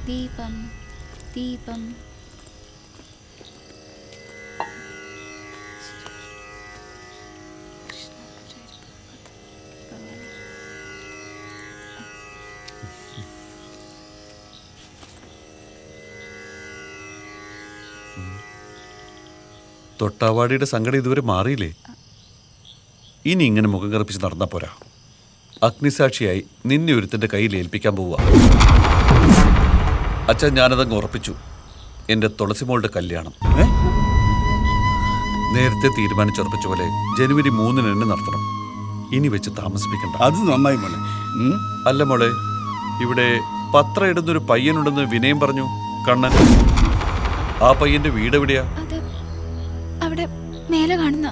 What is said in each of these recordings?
ദീപം ദീപം തൊട്ടാവാടിയുടെ സങ്കടം ഇതുവരെ മാറിയില്ലേ? ഇനി ഇങ്ങനെ മുഖം കറുപ്പിച്ച് നടന്നാ പോരാ. അഗ്നിസാക്ഷിയായി നിന്നെ ഒരുത്തൻ്റെ കയ്യിൽ ഏൽപ്പിക്കാൻ പോവുക. അച്ഛൻ ഞാനതങ്ങ് ഉറപ്പിച്ചു. എൻ്റെ തുളസിമോളുടെ കല്യാണം നേരത്തെ തീരുമാനിച്ചുറപ്പിച്ച പോലെ ജനുവരി 3 തന്നെ നടത്തണം. ഇനി വെച്ച് താമസിപ്പിക്കണ്ട. അത് നന്നായി മോളെ. അല്ല മോളെ, ഇവിടെ പത്രം ഇടുന്നൊരു പയ്യനുണ്ടെന്ന് വിനയം പറഞ്ഞു. കണ്ണൻ. ആ പയ്യന്റെ വീട് എവിടെയാ? അവിടെ മേലെ കാണുന്ന.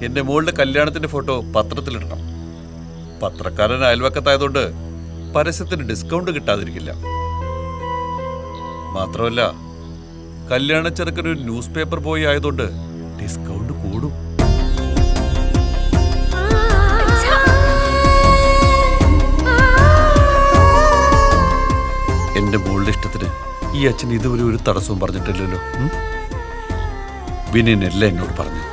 എന്റെ മോളുടെ കല്യാണത്തിന്റെ ഫോട്ടോ പത്രത്തിലിടണം. പത്രക്കാരൻ അയൽവക്കത്തായതുകൊണ്ട് പരസ്യത്തിന് ഡിസ്കൗണ്ട് കിട്ടാതിരിക്കില്ല. മാത്രമല്ല കല്യാണ ചെറുക്കനൊരു ന്യൂസ് പേപ്പർ ബോയ് ആയതുകൊണ്ട് ഡിസ്കൗണ്ട് കൂടും. എന്റെ മോളുടെ ഇഷ്ടത്തിന് ഈ അച്ഛൻ ഇതുവരെ ഒരു തടസ്സവും പറഞ്ഞിട്ടില്ലല്ലോ. വിനയനെല്ലാം എന്നോട് പറഞ്ഞു.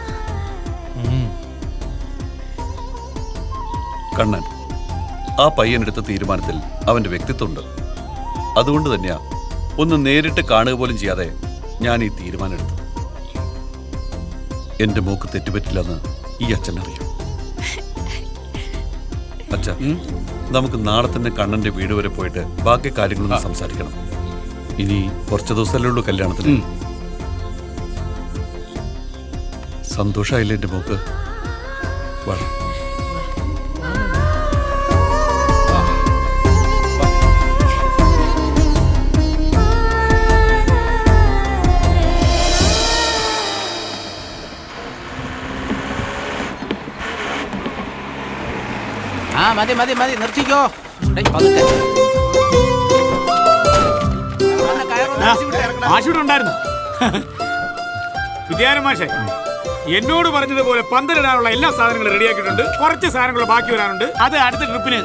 കണ്ണൻ, ആ പയ്യനെടുത്ത തീരുമാനത്തിൽ അവന്റെ വ്യക്തിത്വമുണ്ട്. അതുകൊണ്ട് തന്നെയാ ഒന്ന് നേരിട്ട് കാണുക പോലും ചെയ്യാതെ ഞാൻ ഈ തീരുമാനം എടുത്തത്. എന്റെ മോക്ക് തെറ്റുപറ്റില്ലെന്ന് ഈ അച്ഛൻ അറിയാം. അച്ഛ, നമുക്ക് നാളെ തന്നെ കണ്ണന്റെ വീട് വരെ പോയിട്ട് ബാക്കി കാര്യങ്ങളൊന്നും സംസാരിക്കണം. ഇനി കുറച്ച് ദിവസമല്ലേ ഉള്ളൂ കല്യാണത്തിന്. സന്തോഷമായില്ലേ എന്റെ മോക്ക്? വളരെ. മതി മതി മതി, നിർത്തിക്കോ. മാഷിവിടുണ്ടായിരുന്നു വിദ്യാരമാഷെ. എന്നോട് പറഞ്ഞതുപോലെ പന്തലിടാനുള്ള എല്ലാ സാധനങ്ങളും റെഡിയാക്കിയിട്ടുണ്ട്. കുറച്ച് സാധനങ്ങൾ ബാക്കി വരാനുണ്ട്. അത് അടുത്ത ട്രിപ്പിന്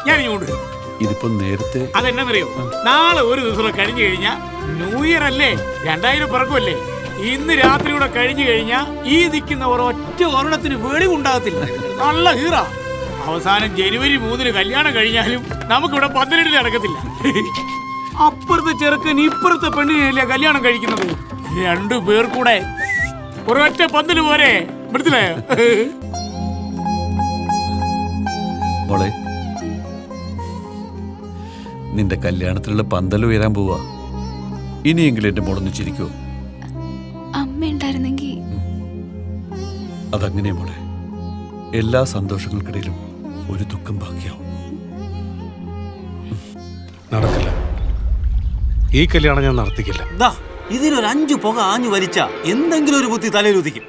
ഞാൻ ഇനി കൊണ്ടുവരും. ഇതിപ്പോ നേരത്തെ അതെന്നറിയോ, നാളെ ഒരു ദിവസം കഴിഞ്ഞു കഴിഞ്ഞാൽ ന്യൂ ഇയർ അല്ലേ, 2000 പിറക്കുമല്ലേ. ഇന്ന് രാത്രി കൂടെ കഴിഞ്ഞു കഴിഞ്ഞാൽ ഈ നിൽക്കുന്ന ഒരൊറ്റ ഒരെണ്ണത്തിന് വെളി ഉണ്ടാകത്തില്ല. നല്ല ഹീറ. അവസാനം ജനുവരി 3 കല്യാണം കഴിഞ്ഞാലും നമുക്കിവിടെ പന്തലിടൽ നടക്കത്തില്ല. അപ്പുറത്തെ ചെറുക്കൻ ഇപ്പുറത്തെ പെണ്ണിനെയല്ലേ കല്യാണം കഴിക്കുന്നത്. 2 പേർ കൂടെ ഒരൊറ്റ പന്തല് പോരെ. മനസ്സിലായോ? മോളെ, നിന്റെ കല്യാണത്തിലുള്ള പന്തൽ ഉയരാൻ പോവാ. ഇനിയെങ്കിലും എന്റെ മോളൊന്ന് ചിരിക്കുവോ? അമ്മ ഉണ്ടായിരുന്നെങ്കിൽ. അതങ്ങനെ മോളെ, എല്ലാ സന്തോഷങ്ങൾക്കിടയിലും ഒരു ദുഃഖം ബാക്കിയാവും. നടക്കില്ല, ഈ കല്യാണം ഞാൻ നടത്തിക്കില്ല. ഇതിലൊരു 5 പുക ആഞ്ഞു വലിച്ച എന്തെങ്കിലും ഒരു ബുദ്ധി തലയിലുദിക്കും.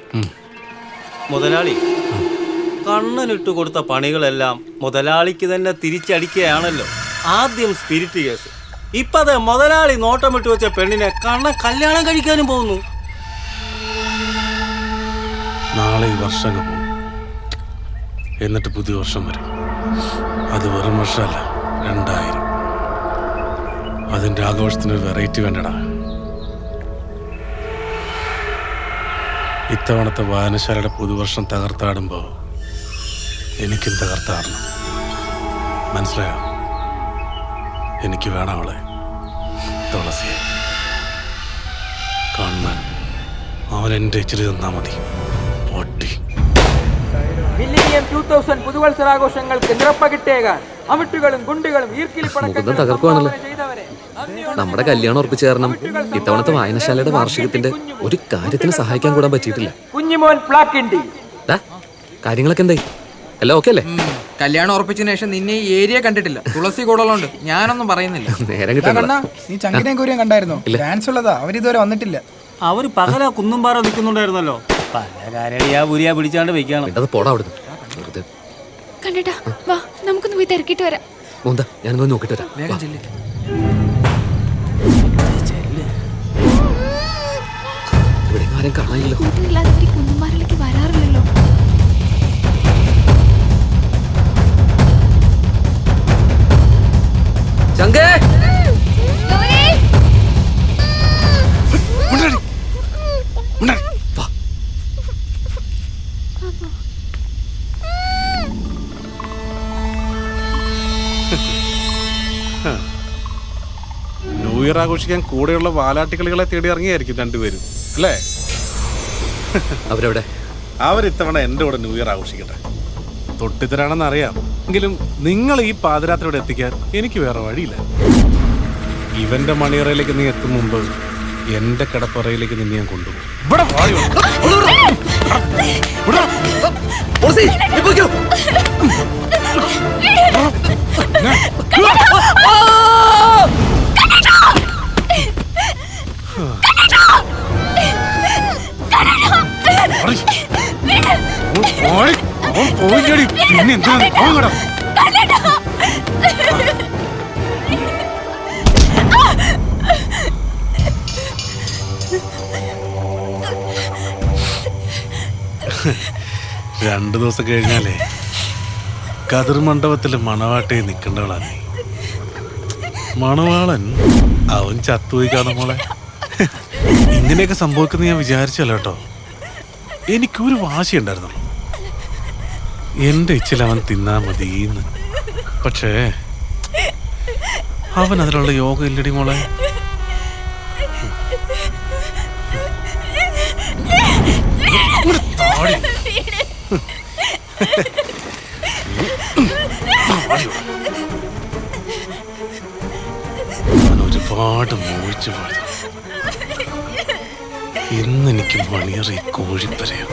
മുതലാളി കണ്ണനിട്ട് കൊടുത്ത പണികളെല്ലാം മുതലാളിക്ക് തന്നെ തിരിച്ചടിക്കുകയാണല്ലോ. ആദ്യം സ്പിരിറ്റ് കേസ്, ഇപ്പത് മുതലാളി നോട്ടമിട്ട് വെച്ച പെണ്ണിനെ കണ്ണൻ കല്യാണം കഴിക്കാനും പോകുന്നു. നാളെ ഈ വർഷം പോകും, എന്നിട്ട് പുതിയ വർഷം വരും. അത് വെറും വർഷമല്ല, 2000. അതിന്റെ ആഘോഷത്തിനൊരു വെറൈറ്റി വേണ്ടടാ. ഇത്തവണത്തെ വായനശാലയുടെ പുതുവർഷം തകർത്താടുമ്പോ എനിക്കും തകർത്താടണം. മനസ്സിലായോ? എനിക്ക് വേണം അവളെ, തുളസിയെ. കണ്ണൻ അവൻ എൻ്റെ ഇച്ചിരി തന്നാ മതി. പൊട്ടി. മില്ലേനിയം 2000 പുതുവത്സരാഘോഷങ്ങൾക്ക് നിറപ്പകിട്ടേകാൻ അമിട്ടുകളും ഗുണ്ടുകളും തകർക്കുവാണല്ലോ. നമ്മുടെ കല്യാണം ഉറപ്പിച്ചു കാരണം ഇത്തവണത്തെ വായനശാലയുടെ വാർഷികത്തിന്റെ ഒരു കാര്യത്തിന് സഹായിക്കാൻ കൂടാൻ പറ്റിയിട്ടില്ല. കുഞ്ഞിമോൻ പ്ലാക്കിണ്ടി കാര്യങ്ങളൊക്കെ എന്തായി? എല്ലാം ഓക്കെ അല്ലേ? കല്യാണം ഉറപ്പിച്ചതിന് ശേഷം നിന്നെ ഈ ഏരിയ കണ്ടിട്ടില്ല. തുളസി കൂടുതലുണ്ട്, ഞാനൊന്നും പറയുന്നില്ല. നേരം കിട്ടണ്ട. നീ ചങ്കിനെയും കൂരിയും കണ്ടായിരുന്നോ? ഡാൻസ് ഉള്ളതാ, അവരിതുവരെ വന്നിട്ടില്ല. അവർ പകല കുന്നുംപാറ നിൽക്കുന്നുണ്ടായിരുന്നല്ലോ. പല കാരടിയാ പുരിയാ പിടിച്ചാണ്ട് വെക്കണം. പോടാ അവിടുന്ന്. കണ്ടിട്ടാ, വാ നമുക്കൊന്ന് പോയി തിരക്കിട്ട് വരാം. ഞാനൊന്ന് നോക്കിട്ട് വരാം. വേഗം ചെല്ല്. ഇവിടെ ആരും കാണാനില്ല. കുന്നുമാരിലേക്ക് വരാറില്ലല്ലോ. ചങ്കേ ന്യൂ ഇയർ ആഘോഷിക്കാൻ കൂടെയുള്ള വാലാട്ടിക്കളികളെ തേടി ഇറങ്ങിയായിരിക്കും രണ്ടുപേരും അല്ലേ? അവരെവിടെ? അവരിത്തവണ എൻ്റെ കൂടെ ന്യൂ ഇയർ ആഘോഷിക്കട്ടെ. തൊട്ടിത്തരാണെന്ന് അറിയാം, എങ്കിലും നിങ്ങൾ ഈ പാതിരാത്രിയോടെ എത്തിക്കാൻ എനിക്ക് വേറെ വഴിയില്ല. ഇവന്റെ മണിയറയിലേക്ക് നീ എത്തും മുമ്പ് എന്റെ കിടപ്പറയിലേക്ക് നിന്നെ ഞാൻ കൊണ്ടുപോകും. പിന്നെ എന്താ? രണ്ടു ദിവസം കഴിഞ്ഞാലേ കതിർ മണ്ഡപത്തില് മണവാട്ടിയെ നിൽക്കേണ്ടവളാ നീ. മണവാളൻ അവൻ ചത്തുപോയി കാണുമ്പോളെ ഇങ്ങനെയൊക്കെ സംഭവിക്കുന്ന ഞാൻ വിചാരിച്ചല്ലോ കേട്ടോ. എനിക്കൊരു വാശിയുണ്ടായിരുന്നു, എന്റെ ഇച്ചിൽ അവൻ തിന്നാ മതിന്ന്. പക്ഷേ അവൻ അതിലുള്ള യോഗ ഇല്ലടി മോളെ. ഒരുപാട് മോഹിച്ചു പോയത്. ഇന്നെനിക്ക് മണിയറി കോഴിപ്പരയോ.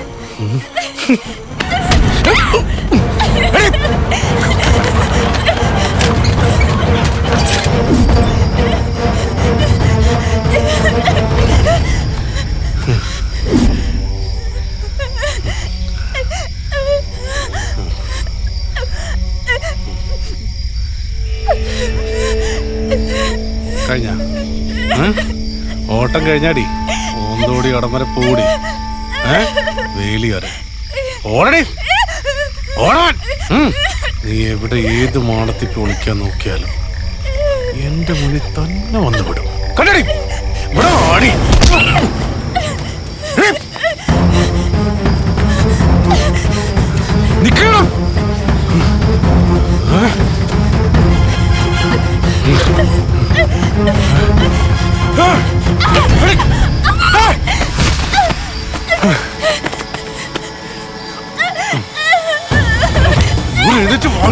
കഴിഞ്ഞ ഓട്ടം കഴിഞ്ഞാടി ഓന്തോടി ഉടമര പൂടി വേലി വരെ ഓടടി ഓടാൻ. നീ എവിടെ ഏത് മാടത്തിൽ പൊളിക്കാൻ നോക്കിയാലും എന്റെ മുന്നിൽ തന്നെ വന്നു വിടും. കണ്ടടി ഇവിടെ ഓടി. നിക്കണം. എഴുതിട്ട് പോ.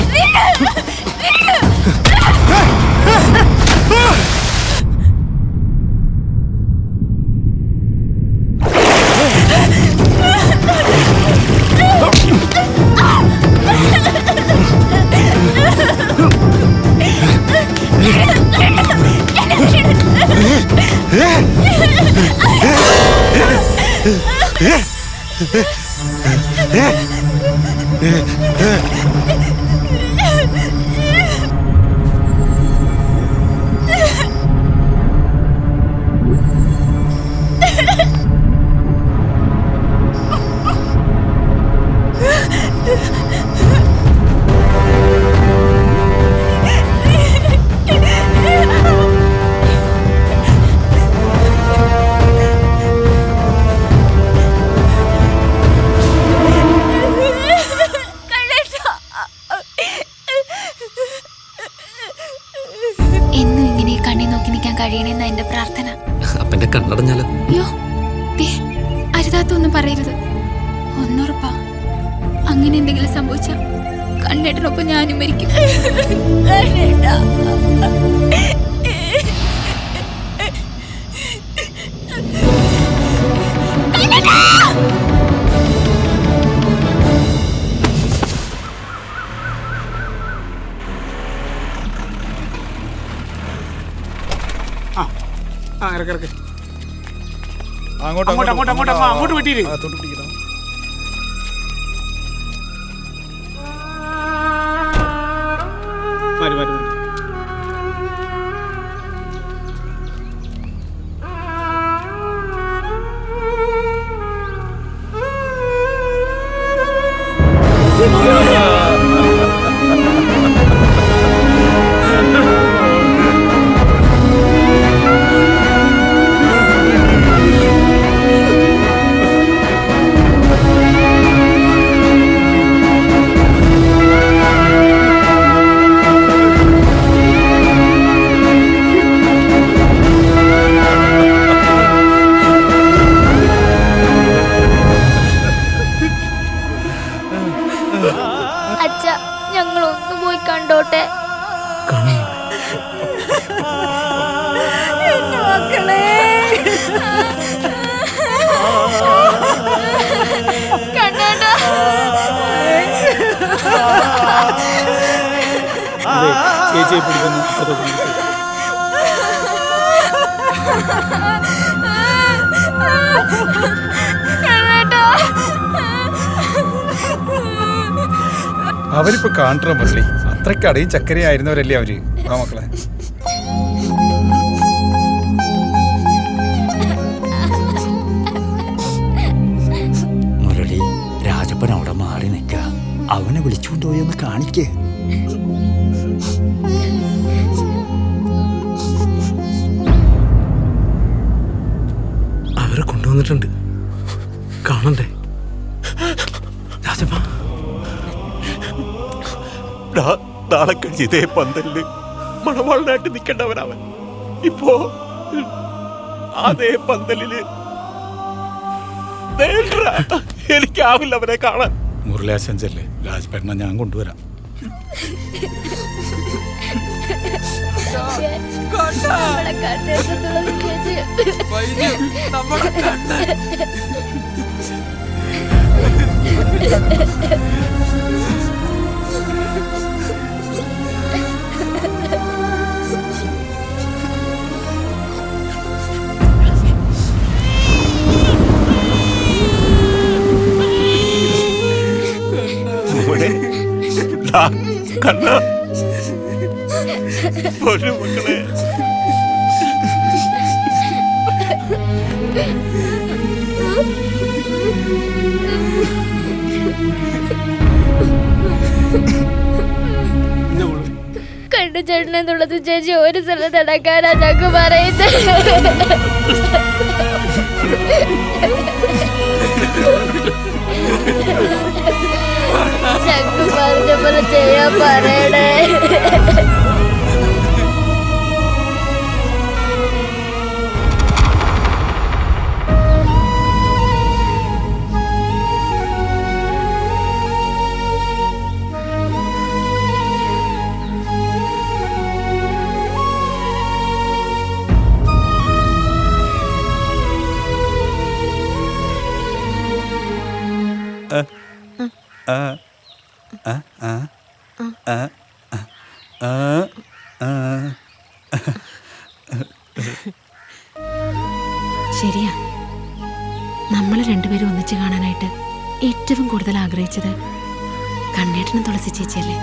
കഴിയണെന്ന എന്റെ പ്രാർത്ഥന. അപ്പന്റെ കണ്ണടഞ്ഞാലോ? അയ്യോ, അരുതാത്തൊന്നും പറയരുത്. ഒന്നുറപ്പാ, അങ്ങനെ എന്തെങ്കിലും സംഭവിച്ച കണ്ണേട്ടനൊപ്പം ഞാനും മരിക്കും. അങ്ങോട്ട് വിട്ടീര്. മതി മതി മതി. കണ്ണേട്ടാ ചേച്ചിയെ പിടിക്കുന്നു. അവരിപ്പോ കാണിട്ട മുരളി അത്രയ്ക്ക് അടയും ചക്കരയായിരുന്നവരല്ലേ അവര് ആ മക്കളെ. മുരളി, രാജപ്പൻ അവിടെ മാറി നിൽക്ക. അവനെ വിളിച്ചുകൊണ്ടുപോയി ഒന്ന് കാണിക്കേ. അവരെ കൊണ്ടുവന്നിട്ടുണ്ട്, കാണണ്ടേ? രാജപ്പ, നാളെ കഴിഞ്ഞ് ഇതേ പന്തലില് മണവാളനായിട്ട് നിൽക്കേണ്ടവനവൻ ഇപ്പോ അതേ പന്തലില് എനിക്കാവില്ല അവനെ കാണാൻ. മുരളിയാശഞ്ചല്ലേ, രാജപേട്ടനെ ഞാൻ കൊണ്ടുവരാം. കണ്ണ ഒരു മക്കളെ കണ്ടു ചേട്ടനെന്നുള്ളത് ചേച്ചി ഒരു സ്ഥലത്ത് നടക്കാനാ ഞങ്ങക്ക് പറയുന്നത്. ഞങ്ങക്ക് പറഞ്ഞ പോലെ ചെയ്യാൻ പറയണേ. ശരിയാ, നമ്മൾ രണ്ടുപേരും ഒന്നിച്ച് കാണാനായിട്ട് ഏറ്റവും കൂടുതൽ ആഗ്രഹിച്ചത് കണ്ണേട്ടനും തുളസി ചേച്ചിയല്ലേ.